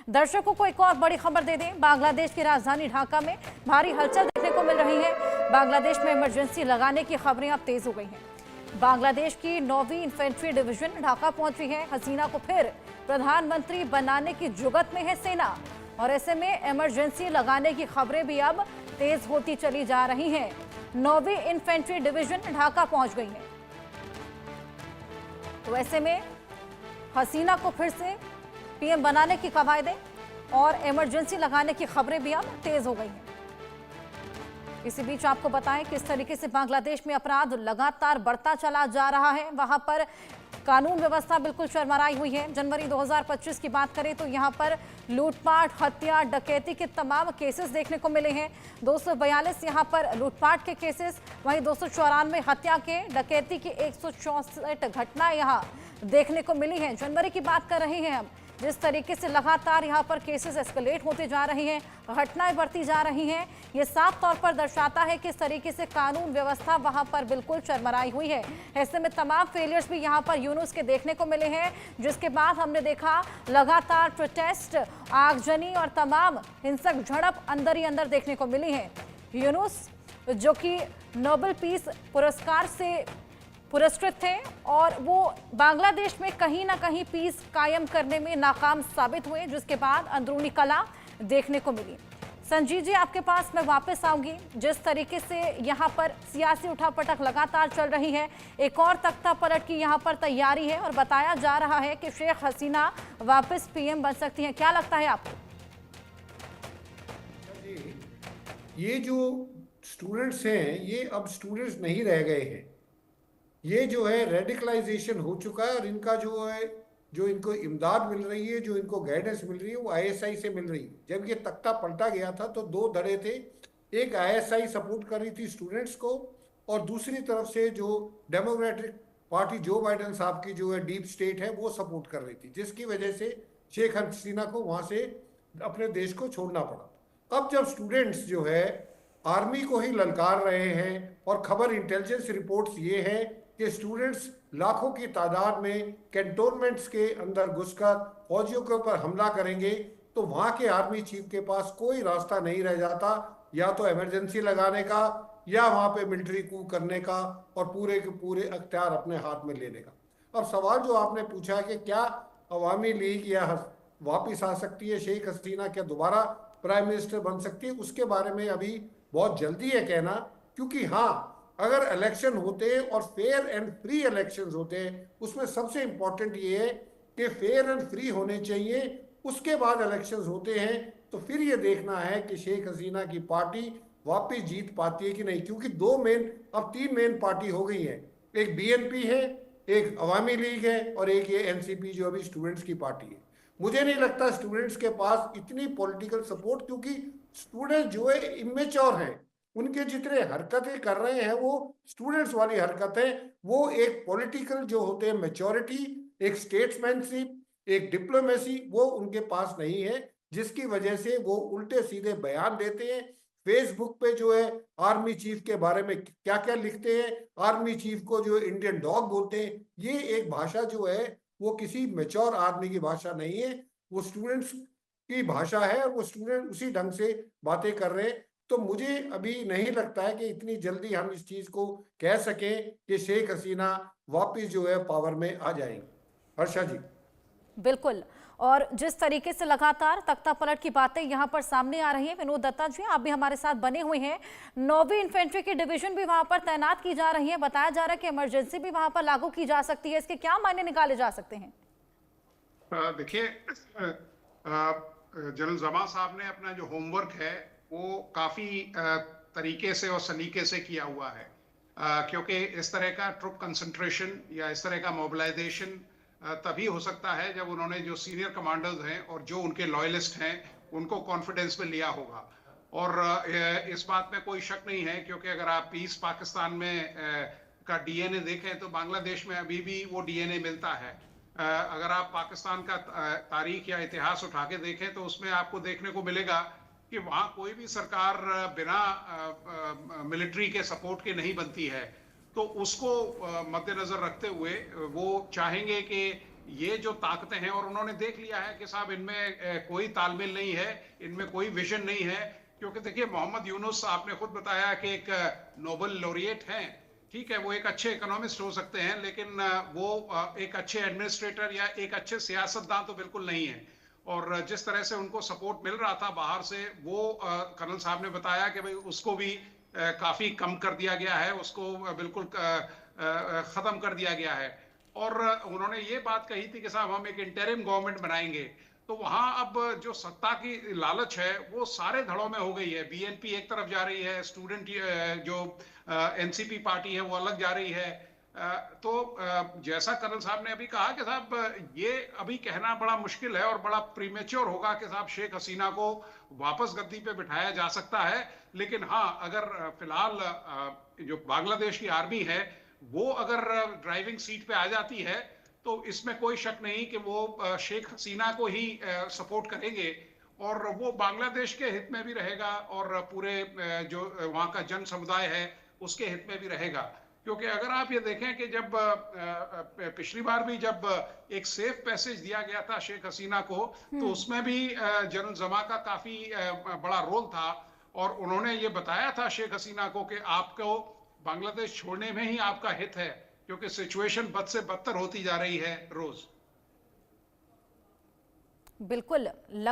दर्शकों को एक और बड़ी खबर दे दें, बांग्लादेश की राजधानी ढाका में भारी हलचल देखने को मिल रही है। बांग्लादेश में इमरजेंसी लगाने की खबरें अब तेज हो गई हैं। बांग्लादेश की 9वीं इन्फेंट्री डिवीजन ढाका पहुंची है। हसीना को फिर प्रधानमंत्री बनाने की जुगत में है सेना, और ऐसे में इमरजेंसी लगाने की खबरें भी अब तेज होती चली जा रही हैं। 9वीं इन्फेंट्री डिवीजन ढाका पहुंच गई है, तो ऐसे में हसीना को फिर से पीएम बनाने की कवायदें और इमरजेंसी लगाने की खबरें भी अब तेज हो गई हैं। इसी बीच आपको बताएं किस तरीके से बांग्लादेश में अपराध लगातार बढ़ता चला जा रहा है। वहां पर कानून व्यवस्था बिल्कुल चरमराई हुई है। जनवरी 2025 की बात करें तो यहां पर लूटपाट, हत्या, डकैती के तमाम केसेस देखने को मिले हैं। 242 यहां पर लूटपाट के केसेस, वहीं 294 हत्या के, डकैती की 164 घटनाएं यहां देखने को मिली हैं। जनवरी की बात कर रहे हैं हम, जिस तरीके से लगातार यहाँ पर केसेस एस्केलेट होते जा रहे हैं, घटनाएं बढ़ती जा रही हैं, ये साफ तौर पर दर्शाता है कि इस तरीके से कानून व्यवस्था वहां पर बिल्कुल चरमराई हुई है। ऐसे में तमाम फेलियर्स भी यहाँ पर यूनुस के देखने को मिले हैं, जिसके बाद हमने देखा लगातार प्रोटेस्ट, आगजनी और तमाम हिंसक झड़प अंदर ही अंदर देखने को मिली है। यूनुस जो कि नोबेल पीस पुरस्कार से पुरस्कृत थे और वो बांग्लादेश में कहीं ना कहीं पीस कायम करने में नाकाम साबित हुए, जिसके बाद अंदरूनी कला देखने को मिली। संजीव जी, आपके पास मैं वापस आऊंगी। जिस तरीके से यहाँ पर सियासी उठापटक लगातार चल रही है, एक और तख्ता पलट की यहाँ पर तैयारी है और बताया जा रहा है कि शेख हसीना वापस पीएम बन सकती हैं। क्या लगता है आपको? ये जो स्टूडेंट्स हैं, ये अब स्टूडेंट्स नहीं रह गए हैं। ये जो है रेडिकलाइजेशन हो चुका है, और इनका जो है, जो इनको इमदाद मिल रही है, जो इनको गाइडेंस मिल रही है, वो आईएसआई से मिल रही है। जब ये तख्ता पलटा गया था तो दो धड़े थे, एक आईएसआई सपोर्ट कर रही थी स्टूडेंट्स को, और दूसरी तरफ से जो डेमोक्रेटिक पार्टी जो बाइडेन साहब की जो है डीप स्टेट है वो सपोर्ट कर रही थी, जिसकी वजह से शेख हसीना को वहां से अपने देश को छोड़ना पड़ा। अब जब स्टूडेंट्स जो है आर्मी को ही ललकार रहे हैं, और खबर इंटेलिजेंस रिपोर्ट्स ये है कि स्टूडेंट्स लाखों की तादाद में कैंटोनमेंट्स के अंदर घुसकर फौजियों के ऊपर हमला करेंगे, तो वहां के आर्मी चीफ के पास कोई रास्ता नहीं रह जाता, या तो इमरजेंसी लगाने का या वहां पे मिलिट्री कू करने का और पूरे के पूरे अख्तियार अपने हाथ में लेने का। अब सवाल जो आपने पूछा कि क्या अवामी लीग या वापिस आ सकती है शेख हसीना, क्या दोबारा प्राइम मिनिस्टर बन सकती है, उसके बारे में अभी बहुत जल्दी है कहना। क्योंकि हाँ, अगर इलेक्शन होते और फेयर एंड फ्री इलेक्शंस होते, उसमें सबसे इंपॉर्टेंट ये है कि फेयर एंड फ्री होने चाहिए, उसके बाद इलेक्शंस होते हैं, तो फिर ये देखना है कि शेख हसीना की पार्टी वापस जीत पाती है कि नहीं। क्योंकि अब तीन मेन पार्टी हो गई है, एक बीएनपी है, एक अवामी लीग है, और एक ये एनसीपी जो अभी स्टूडेंट्स की पार्टी है। मुझे नहीं लगता स्टूडेंट्स के पास इतनी पॉलिटिकल सपोर्ट, क्योंकि स्टूडेंट जो है इमेच्योर हैं, उनके जितने हरकतें कर रहे हैं वो स्टूडेंट्स वाली हरकतें, वो एक पॉलिटिकल जो होते हैं मैच्योरिटी, एक स्टेट्समैनशिप, एक डिप्लोमेसी, वो उनके पास नहीं है, जिसकी वजह से वो उल्टे सीधे बयान देते हैं। फेसबुक पे जो है आर्मी चीफ के बारे में क्या क्या लिखते हैं, आर्मी चीफ को जो इंडियन डॉग बोलते हैं। ये एक भाषा जो है वो किसी मैच्योर आदमी की भाषा नहीं है, वो स्टूडेंट्स की भाषा है, और वो स्टूडेंट उसी ढंग से बातें कर रहे हैं। तो मुझे अभी नहीं लगता है कि इतनी जल्दी हम इस चीज को कह सकें कि शेख हसीना वापस जो है पावर में आ जाएंगे। हर्षा जी, बिल्कुल। और जिस तरीके से लगातार तख्ता पलट की बातें यहां पर सामने आ रही हैं, विनोद दत्ता जी आप भी हमारे साथ बने हुए हैं। 9वीं इन्फेंट्री की डिवीजन भी वहां पर तैनात की जा रही है, बताया जा रहा है कि इमरजेंसी भी वहां पर लागू की जा सकती है। इसके क्या मायने निकाले जा सकते हैं? देखिए, जनरल जमा साहब ने अपना जो होमवर्क है वो काफी तरीके से और सलीके से किया हुआ है, क्योंकि इस तरह का ट्रुप कंसंट्रेशन या इस तरह का मोबिलाइजेशन तभी हो सकता है जब उन्होंने जो सीनियर कमांडर्स हैं और जो उनके लॉयलिस्ट हैं उनको कॉन्फिडेंस में लिया होगा। और इस बात में कोई शक नहीं है, क्योंकि अगर आप ईस्ट पाकिस्तान में का डीएनए देखें तो बांग्लादेश में अभी भी वो डीएनए मिलता है। अगर आप पाकिस्तान का तारीख या इतिहास उठा के देखें तो उसमें आपको देखने को मिलेगा कि वहां कोई भी सरकार बिना मिलिट्री के सपोर्ट के नहीं बनती है। तो उसको मद्देनजर रखते हुए वो चाहेंगे कि ये जो ताकतें हैं, और उन्होंने देख लिया है कि साहब इनमें कोई तालमेल नहीं है, इनमें कोई विजन नहीं है। क्योंकि देखिए, मोहम्मद यूनुस आपने खुद बताया कि एक नोबेल लॉरिएट हैं, ठीक है, वो एक अच्छे इकोनॉमिस्ट हो सकते हैं, लेकिन वो एक अच्छे एडमिनिस्ट्रेटर या एक अच्छे सियासतदान तो बिल्कुल नहीं है। और जिस तरह से उनको सपोर्ट मिल रहा था बाहर से, वो कर्नल साहब ने बताया कि भाई उसको भी काफी कम कर दिया गया है, उसको बिल्कुल खत्म कर दिया गया है। और उन्होंने ये बात कही थी कि साहब हम एक इंटरिम गवर्नमेंट बनाएंगे। तो वहां अब जो सत्ता की लालच है वो सारे धड़ों में हो गई है। बीएनपी एक तरफ जा रही है, स्टूडेंट जो एनसीपी पार्टी है वो अलग जा रही है। तो जैसा कर्नल साहब ने अभी कहा कि साहब ये अभी कहना बड़ा मुश्किल है और बड़ा प्रीमेच्योर होगा कि साहब शेख हसीना को वापस गद्दी पे बिठाया जा सकता है। लेकिन हाँ, अगर फिलहाल जो बांग्लादेश की आर्मी है वो अगर ड्राइविंग सीट पे आ जाती है, तो इसमें कोई शक नहीं कि वो शेख हसीना को ही सपोर्ट करेंगे, और वो बांग्लादेश के हित में भी रहेगा और पूरे जो वहाँ का जन समुदाय है उसके हित में भी रहेगा। क्योंकि अगर आप ये देखें कि जब पिछली बार भी जब एक सेफ पैसेज दिया गया था शेख हसीना को, तो उसमें भी जनरल जमा का काफी बड़ा रोल था। और उन्होंने ये बताया था शेख हसीना को कि आपको बांग्लादेश छोड़ने में ही आपका हित है, क्योंकि सिचुएशन बद से बदतर होती जा रही है रोज। बिल्कुल।